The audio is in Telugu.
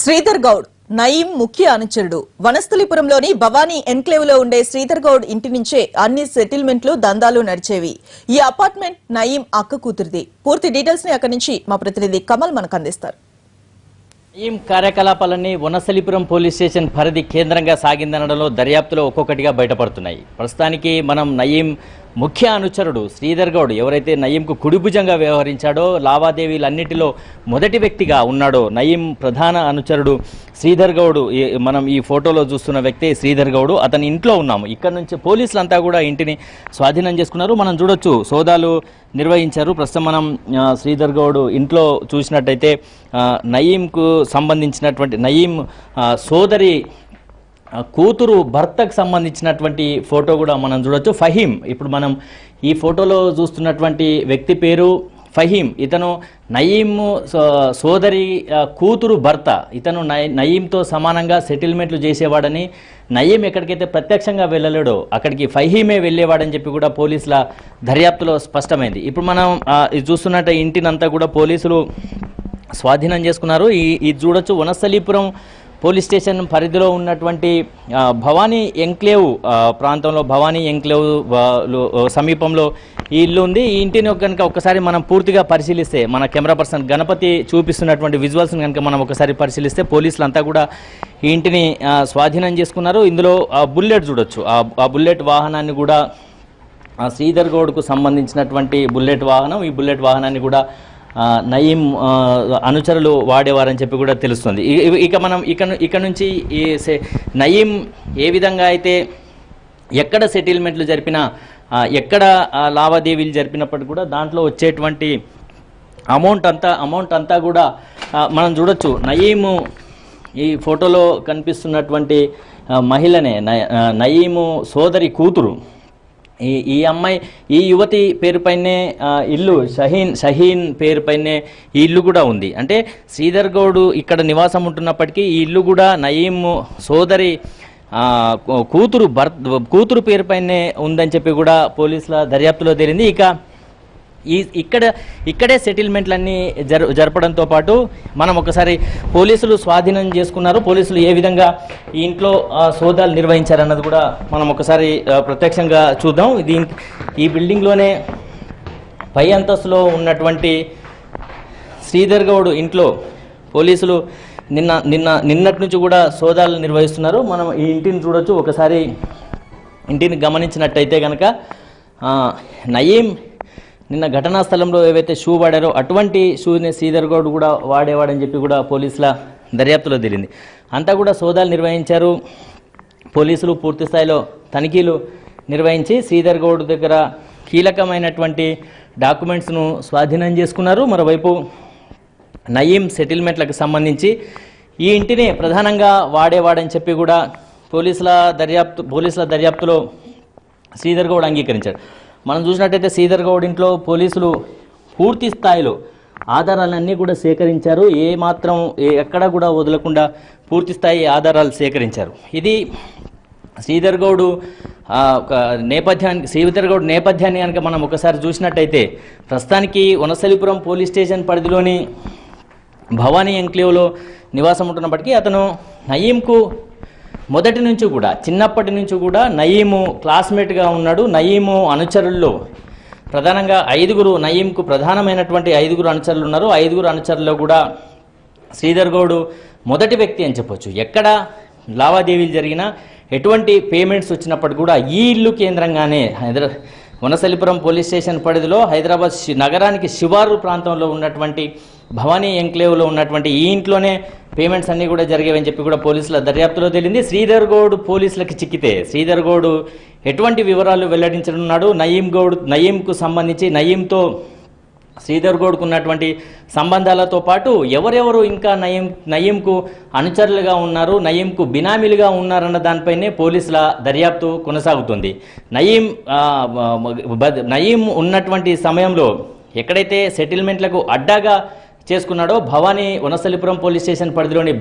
శ్రీధర్ గౌడ్ నయీం ముఖ్య అనుచరుడు. వనస్థలిపురంలోని భవానీ ఎన్క్లేవ్ లో ఉండే శ్రీధర్ గౌడ్ ఇంటి నుంచే అన్ని సెటిల్మెంట్లు దందాలు నడిచేవి. ఈ అపార్ట్మెంట్ నయీం అక్క కూతురిది. పూర్తి డీటెయిల్స్ ని అక్కడి నుంచి మా ప్రతినిధి కమల్ మనకు అందిస్తారు. నయీం కార్యకలాపాలన్నీ వనస్థలిపురం పోలీస్ స్టేషన్ పరిధి కేంద్రంగా సాగిందనడంలో దర్యాప్తులో ఒక్కొక్కటిగా బయటపడుతున్నాయి. ప్రస్తుతానికి మనం నయీం ముఖ్య అనుచరుడు శ్రీధర్ గౌడ్ ఎవరైతే నయీంకు కుడిభుజంగా వ్యవహరించాడో, లావాదేవీలన్నిటిలో మొదటి వ్యక్తిగా ఉన్నాడో నయీం ప్రధాన అనుచరుడు శ్రీధర్ గౌడ్, మనం ఈ ఫోటోలో చూస్తున్న వ్యక్తి శ్రీధర్ గౌడ్. అతని ఇంట్లో ఉన్నాము. ఇక్కడ నుంచి పోలీసులంతా కూడా ఇంటిని స్వాధీనం చేసుకున్నారు. మనం చూడొచ్చు, సోదాలు నిర్వహించారు. ప్రస్తుతం మనం శ్రీధర్ గౌడ్ ఇంట్లో చూసినట్టయితే నయీంకు సంబంధించినటువంటి నయీం సోదరి కూతురు భర్తకు సంబంధించినటువంటి ఫోటో కూడా మనం చూడొచ్చు. ఫహీం, ఇప్పుడు మనం ఈ ఫోటోలో చూస్తున్నటువంటి వ్యక్తి పేరు ఫహీం. ఇతను నయీం సోదరి కూతురు భర్త. ఇతను నయీంతో సమానంగా సెటిల్మెంట్లు చేసేవాడని, నయీం ఎక్కడికైతే ప్రత్యక్షంగా వెళ్ళలేడో అక్కడికి ఫహీమే వెళ్ళేవాడని చెప్పి కూడా పోలీసుల దర్యాప్తులో స్పష్టమైంది. ఇప్పుడు మనం ఇది చూస్తున్నట్టు ఇంటినంతా కూడా పోలీసులు స్వాధీనం చేసుకున్నారు. ఇది చూడొచ్చు, వనస్థలిపురం పోలీస్ స్టేషన్ పరిధిలో ఉన్నటువంటి భవానీ ఎంక్లేవ్ ప్రాంతంలో, భవానీ ఎంక్లేవ్ సమీపంలో ఈ ఇల్లు ఉంది. ఈ ఇంటిని కనుక ఒకసారి మనం పూర్తిగా పరిశీలిస్తే, మన కెమెరా పర్సన్ గణపతి చూపిస్తున్నటువంటి విజువల్స్ని కనుక మనం ఒకసారి పరిశీలిస్తే, పోలీసులు అంతా కూడా ఈ ఇంటిని స్వాధీనం చేసుకున్నారు. ఇందులో బుల్లెట్ చూడొచ్చు. ఆ బుల్లెట్ వాహనాన్ని కూడా శ్రీధర్ గౌడ్కు సంబంధించినటువంటి బుల్లెట్ వాహనం. ఈ బుల్లెట్ వాహనాన్ని కూడా నయీం అనుచరులు వాడేవారని చెప్పి కూడా తెలుస్తుంది. ఇక మనం ఇక నుంచి ఈ నయీం ఏ విధంగా అయితే ఎక్కడ సెటిల్మెంట్లు జరిపినా, ఎక్కడ లావాదేవీలు జరిపినప్పటికీ కూడా దాంట్లో వచ్చేటువంటి అమౌంట్ అంతా కూడా మనం చూడొచ్చు. నయీము ఈ ఫోటోలో కనిపిస్తున్నటువంటి మహిళనే నయీము సోదరి కూతురు. ఈ అమ్మాయి, ఈ యువతి పేరుపైనే ఇల్లు, షహీన్ పేరుపైనే ఈ ఇల్లు కూడా ఉంది. అంటే శ్రీధర్ గౌడ్ ఇక్కడ నివాసం ఉంటున్నప్పటికీ ఈ ఇల్లు కూడా నయీం సోదరి కూతురు పేరుపైనే ఉందని చెప్పి కూడా పోలీసుల దర్యాప్తులో తేలింది. ఇక్కడే సెటిల్మెంట్లన్నీ జరపడంతో పాటు మనం ఒకసారి పోలీసులు స్వాధీనం చేసుకున్నారు. పోలీసులు ఏ విధంగా ఈ ఇంట్లో సోదాలు నిర్వహించారన్నది కూడా మనం ఒకసారి ప్రత్యక్షంగా చూద్దాం. ఈ బిల్డింగ్లోనే పై అంతస్తులో ఉన్నటువంటి శ్రీధర్ గౌడ్ ఇంట్లో పోలీసులు నిన్నటి నుంచి కూడా సోదాలు నిర్వహిస్తున్నారు. మనం ఈ ఇంటిని చూడొచ్చు. ఒకసారి ఇంటిని గమనించినట్టయితే కనుక నయీం నిన్న ఘటనా స్థలంలో ఏవైతే షూ వాడారో అటువంటి షూని శ్రీధర్ గౌడ్ కూడా వాడేవాడని చెప్పి కూడా పోలీసుల దర్యాప్తులో తేలింది. అంతా కూడా సోదాలు నిర్వహించారు. పోలీసులు పూర్తి స్థాయిలో తనిఖీలు నిర్వహించి శ్రీధర్ గౌడ్ దగ్గర కీలకమైనటువంటి డాక్యుమెంట్స్ను స్వాధీనం చేసుకున్నారు. మరోవైపు నయీం సెటిల్మెంట్లకు సంబంధించి ఈ ఇంటిని ప్రధానంగా వాడేవాడని చెప్పి కూడా పోలీసుల దర్యాప్తులో శ్రీధర్ గౌడ్ అంగీకరించాడు. మనం చూసినట్టయితే శ్రీధర్ గౌడ్ ఇంట్లో పోలీసులు పూర్తి స్థాయిలో ఆధారాలన్నీ కూడా సేకరించారు. ఎక్కడా కూడా వదలకుండా పూర్తి స్థాయి ఆధారాలు సేకరించారు. ఇది శ్రీధర్ గౌడ్ నేపథ్యాన్ని కనుక మనం ఒకసారి చూసినట్టయితే, ప్రస్తుతానికి వనస్థలిపురం పోలీస్ స్టేషన్ పరిధిలోని భవానీ ఎంక్లేవ్లో నివాసం ఉంటున్నప్పటికీ అతను నయీంకు మొదటి నుంచి కూడా, చిన్నప్పటి నుంచి కూడా నయీము క్లాస్మేట్గా ఉన్నాడు. నయీము అనుచరుల్లో ప్రధానంగా నయీంకు ప్రధానమైనటువంటి 5 అనుచరులు ఉన్నారు. 5 అనుచరుల్లో కూడా శ్రీధర్ గౌడ్ మొదటి వ్యక్తి అని చెప్పొచ్చు. ఎక్కడ లావాదేవీలు జరిగినా, ఎటువంటి పేమెంట్స్ వచ్చినప్పటికీ కూడా ఈ ఇల్లు కేంద్రంగానే వనస్థలిపురం పోలీస్ స్టేషన్ పరిధిలో హైదరాబాద్ నగరానికి శివారు ప్రాంతంలో ఉన్నటువంటి భవానీ ఎంక్లేవ్లో ఉన్నటువంటి ఈ ఇంట్లోనే పేమెంట్స్ అన్నీ కూడా జరిగేవని చెప్పి కూడా పోలీసుల దర్యాప్తులో తేలింది. శ్రీధర్ గౌడ్ పోలీసులకు చిక్కితే శ్రీధర్ గౌడ్ ఎటువంటి వివరాలు వెల్లడించనున్నాడు, నయీంకు సంబంధించి నయీంతో శ్రీధర్ గౌడ్కు ఉన్నటువంటి సంబంధాలతో పాటు ఎవరెవరు ఇంకా నయీంకు అనుచరులుగా ఉన్నారు, నయీంకు బినామీలుగా ఉన్నారన్న దానిపైనే పోలీసుల దర్యాప్తు కొనసాగుతుంది. నయీం ఉన్నటువంటి సమయంలో ఎక్కడైతే సెటిల్మెంట్లకు అడ్డాగా చేసుకున్నాడో వనస్థలిపురం పోలీస్ స్టేషన్ పరిధిలోని